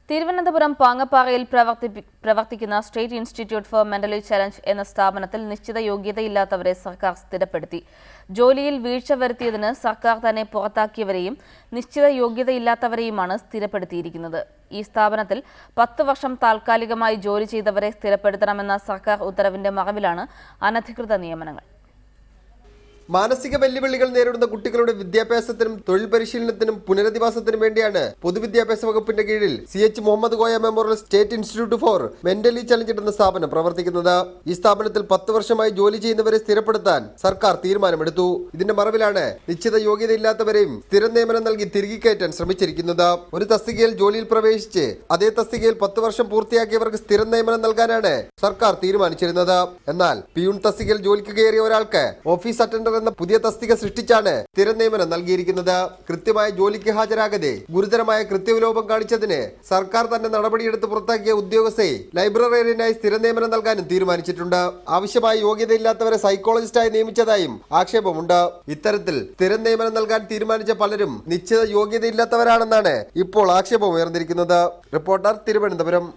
തിരുവനന്തപുരം പാങ്ങപ്പാറയിൽ പ്രവർത്തിക്കുന്ന state institute for mentally challenge എന്ന സ്ഥാപനത്തിൽ നിശ്ചിത യോഗ്യതയില്ലാത്തവരെ സർക്കാർ സ്ഥിരപ്പെടുത്തി. ജോലിയിൽ വീഴ്ച വരുത്തിയതിന് സർക്കാർ തന്നെ പുറത്താക്കിയവരെയും നിശ്ചിത യോഗ്യതയില്ലാത്തവരെയുമാണ് സ്ഥിരപ്പെടുത്തിയിരിക്കുന്നത്. ഈ സ്ഥാപനത്തിൽ 10 വർഷം താൽക്കാലികമായി ജോലി ചെയ്തവരെ സ്ഥിരപ്പെടുത്തണമെന്ന സർക്കാർ ഉത്തരവിന്റെ മറവിലാണ് അനധികൃത നിയമനങ്ങൾ. മാനസിക വെല്ലുവിളികൾ നേരിടുന്ന കുട്ടികളുടെ വിദ്യാഭ്യാസത്തിനും തൊഴിൽ പരിശീലനത്തിനും പുനരധിവാസത്തിനും വേണ്ടിയാണ് പൊതുവിദ്യാഭ്യാസ വകുപ്പിന്റെ കീഴിൽ CH Muhammad Koya memorial state institute for mentally challenge എന്ന സ്ഥാപനം പ്രവർത്തിക്കുന്നത്. ഈ സ്ഥാപനത്തിൽ 10 വർഷമായി ജോലി ചെയ്യുന്നവരെ സ്ഥിരപ്പെടുത്താൻ സർക്കാർ തീരുമാനമെടുത്തു. ഇതിന്റെ മറവിലാണ് നിശ്ചിത യോഗ്യതയില്ലാത്തവരെയും സ്ഥിര നിയമനം നൽകി തിരികെ കയറ്റാൻ ശ്രമിച്ചിരിക്കുന്നത്. ഒരു തസ്തികയിൽ ജോലിയിൽ പ്രവേശിച്ച് അതേ തസ്തികയിൽ 10 വർഷം പൂർത്തിയാക്കിയവർക്ക് സ്ഥിര നിയമനം നൽകാനാണ് സർക്കാർ തീരുമാനിച്ചിരുന്നത്. എന്നാൽ പിയൂൺ തസ്തികയിൽ ജോലിക്ക് കയറിയ ഒരാൾക്ക് ഓഫീസ് അറ്റൻഡർ എന്ന പുതിയ തസ്തിക സൃഷ്ടിച്ചാണ് സ്ഥിര നിയമനം നൽകിയിരിക്കുന്നത്. കൃത്യമായ ജോലിക്ക് ഹാജരാകാതെ ഗുരുതരമായ കൃത്യവിലോപം കാണിച്ചതിന് സർക്കാർ തന്നെ നടപടിയെടുത്ത് പുറത്താക്കിയ ഉദ്യോഗസ്ഥയെ ലൈബ്രറിയനായി സ്ഥിര നിയമനം നൽകാനും തീരുമാനിച്ചിട്ടുണ്ട്. ആവശ്യമായ യോഗ്യതയില്ലാത്തവരെ സൈക്കോളജിസ്റ്റായി നിയമിച്ചതായും ആക്ഷേപമുണ്ട്. ഇത്തരത്തിൽ സ്ഥിര നിയമനം നൽകാൻ തീരുമാനിച്ച പലരും നിശ്ചിത യോഗ്യതയില്ലാത്തവരാണെന്നാണ് ഇപ്പോൾ ആക്ഷേപം ഉയർന്നിരിക്കുന്നത്. റിപ്പോർട്ടർ, തിരുവനന്തപുരം.